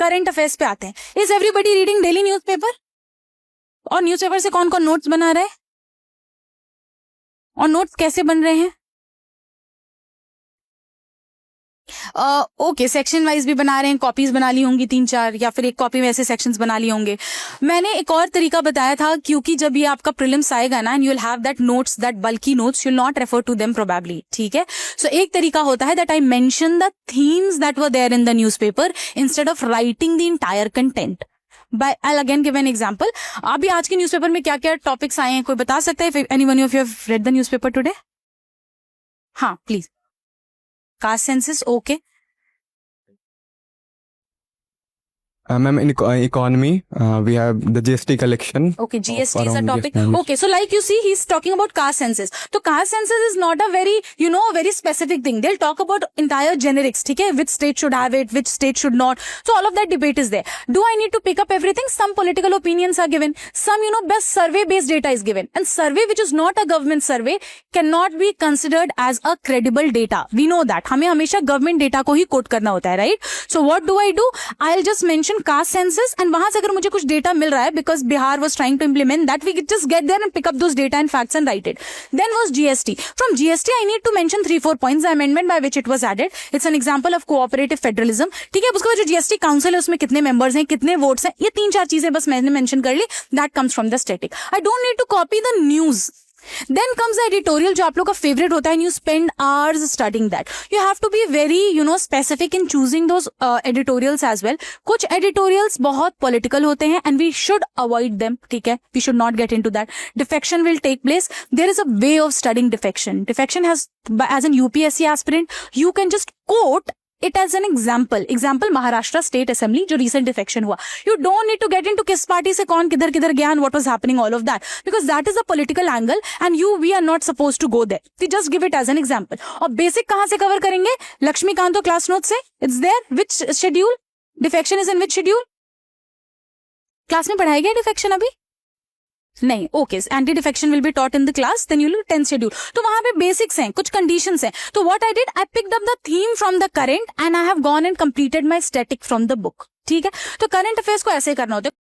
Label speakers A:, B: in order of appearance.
A: Current affairs पे आते हैं। Is everybody reading daily newspaper? और न्यूज़पेपर से कौन कौन नोट्स बना रहा है? और नोट्स कैसे बन रहे हैं? ओके, सेक्शन वाइज भी बना रहे हैं, कॉपीज बना ली होंगी 3-4, या फिर एक कॉपी में ऐसे सेक्शंस बना लिए होंगे। मैंने एक और तरीका बताया था, क्योंकि जब ये आपका प्रीलिम्स आएगा ना, and you will have that notes, that bulky notes, you will not refer to them probably, ठीक है। सो एक तरीका होता है that I mention the themes that were there in the newspaper instead of writing the entire content. By I'll again give an example. अभी आज के newspaper में क्या क्या टॉपिक्स आए हैं, कोई बता सकता है? Anyone of you have read the newspaper today? हाँ, please. Caste census, okay.
B: Ma'am, in economy, we have the GST collection.
A: Okay, GST
B: of
A: is a
B: around
A: topic.
B: yes, ma'am.
A: Okay, so like you see, he's talking about caste census. So caste census is not a very, very specific thing. They'll talk about entire generics, ठीक है? Which state should have it, which state should not. So all of that debate is there. Do I need to pick up everything? Some political opinions are given. Some, best survey-based data is given. And survey which is not a government survey cannot be considered as a credible data. We know that. हमें हमेशा government data को ही quote करना होता है, right? So what do? I'll just mention caste census, and वहां से अगर मुझे कुछ डेटा मिल रहा है, because Bihar was trying to implement that, we just get there and pick up those data and facts and write it. Then was GST. From GST, I need to mention 3-4 points, the amendment by which it was added. It's an example of cooperative federalism. ठीक है, उसके बाद जो GST council है उसमें कितने members हैं, कितने वोट्स हैं, ये 3-4 चीजें बस मैंने मेंशन कर ली. That comes from the static. I don't need to copy the news. Then comes the editorial, जो आप लोग का फेवरेट होता है, and you spend hours studying that. You have to be very, specific in choosing those editorials as well. कुछ editorials बहुत political होते हैं, and we should avoid them, ठीक है? We should not get into that. Defection will take place. There is a way of studying defection. Defection has, as an UPSC aspirant, you can just quote it as an example Maharashtra state assembly जो recent defection हुआ. You don't need to get into किस party से कौन किधर किधर गया and what was happening, all of that, because that is a political angle and we are not supposed to go there. We just give it as an example. और basic कहाँ से cover करेंगे? लक्ष्मीकांत तो क्लास नोट से, it's there. Which schedule? Defection is in which schedule? Class में पढ़ाया गया defection अभी नहीं? Okay, anti defection will be taught in the class, then you will 10th schedule. तो वहां पे बेसिक्स हैं, कुछ कंडीशंस हैं. तो what I did, I picked up the theme from the current and I have gone and completed my static from the book. ठीक है, तो करंट अफेयर्स को ऐसे करना होता है.